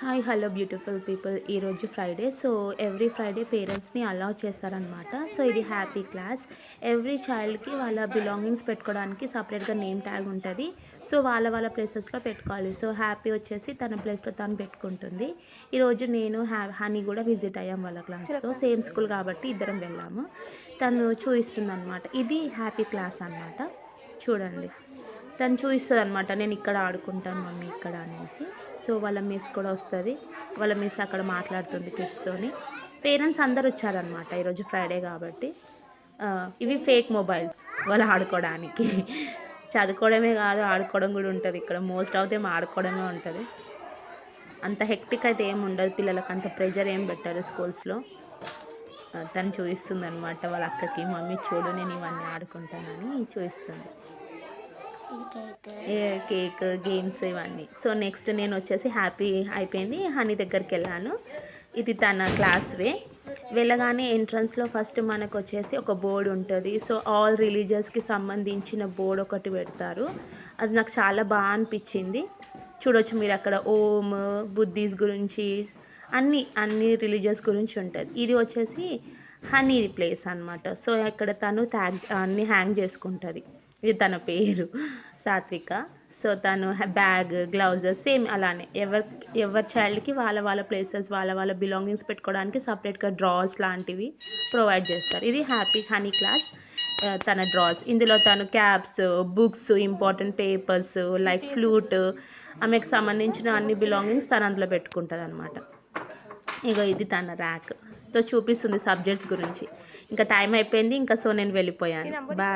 Hi hello beautiful people. ఈరోజు Friday, so every Friday పేరెంట్స్ని allow చేస్తారనమాట. సో ఇది హ్యాపీ క్లాస్. ఎవ్రీ చైల్డ్కి వాళ్ళ బిలాంగింగ్స్ పెట్టుకోవడానికి సపరేట్గా నేమ్ ట్యాగ్ ఉంటుంది. సో వాళ్ళ ప్లేసెస్లో పెట్టుకోవాలి. సో హ్యాపీ వచ్చేసి తన ప్లేస్లో తను పెట్టుకుంటుంది. ఈరోజు నేను హనీ కూడా విజిట్ అయ్యాం వాళ్ళ క్లాస్లో. సేమ్ స్కూల్ కాబట్టి ఇద్దరం వెళ్ళాము. తను చూపిస్తుంది అనమాట. ఇది హ్యాపీ క్లాస్ అనమాట. చూడండి, తను చూపిస్తుంది అనమాట. నేను ఇక్కడ ఆడుకుంటాను మమ్మీ ఇక్కడ అనేసి. సో వాళ్ళ మిస్ కూడా వస్తుంది. వాళ్ళ మిస్ అక్కడ మాట్లాడుతుంది కిడ్స్తోని. పేరెంట్స్ అందరు వచ్చారనమాట ఈరోజు ఫ్రైడే కాబట్టి. ఇవి ఫేక్ మొబైల్స్ వాళ్ళు ఆడుకోవడానికి. చదువుకోవడమే కాదు, ఆడుకోవడం కూడా ఉంటుంది ఇక్కడ. మోస్ట్ ఆఫ్ దెమ్ ఆడుకోవడమే ఉంటుంది. అంత హెక్టిక్ అయితే ఏమి ఉండదు. పిల్లలకు అంత ప్రెషర్ ఏం పెట్టారు స్కూల్స్లో. తను చూపిస్తుంది అనమాట వాళ్ళ అక్కకి, మమ్మీ చూడు నేను ఇవన్నీ ఆడుకుంటానని చూపిస్తుంది. కేక్, గేమ్స్ ఇవన్నీ. సో నెక్స్ట్ నేను వచ్చేసి హ్యాపీ అయిపోయింది, హనీ దగ్గరికి వెళ్ళాను. ఇది తన క్లాస్ వే. వెళ్ళగానే ఎంట్రన్స్లో ఫస్ట్ మనకు వచ్చేసి ఒక బోర్డు ఉంటుంది. సో ఆల్ రిలీజియస్కి సంబంధించిన బోర్డు ఒకటి పెడతారు. అది నాకు చాలా బాగా అనిపించింది. చూడొచ్చు మీరు అక్కడ ఓం, బుద్ధిస్ట్ గురించి అన్ని రిలీజియస్ గురించి ఉంటుంది. ఇది వచ్చేసి హనీ ప్లేస్ అనమాట. సో ఇక్కడ తను అన్నీ హ్యాంగ్ చేసుకుంటుంది. ఇది తన పేరు సాత్విక. సో తను బ్యాగ్, గ్లౌజెస్ సేమ్ అలానే ఎవరి చైల్డ్కి వాళ్ళ ప్లేసెస్, వాళ్ళ బిలాంగింగ్స్ పెట్టుకోవడానికి సపరేట్గా డ్రాస్ లాంటివి ప్రొవైడ్ చేస్తారు. ఇది హ్యాపీ హనీ క్లాస్. తన డ్రాస్, ఇందులో తను caps, books, important papers like flute, ఆమెకు సంబంధించిన అన్ని బిలాంగింగ్స్ తను అందులో పెట్టుకుంటుంది అనమాట. ఇగో ఇది తన ర్యాక్తో చూపిస్తుంది సబ్జెక్ట్స్ గురించి. ఇంకా టైం అయిపోయింది, ఇంకా సో నేను వెళ్ళిపోయాను. బాయ్.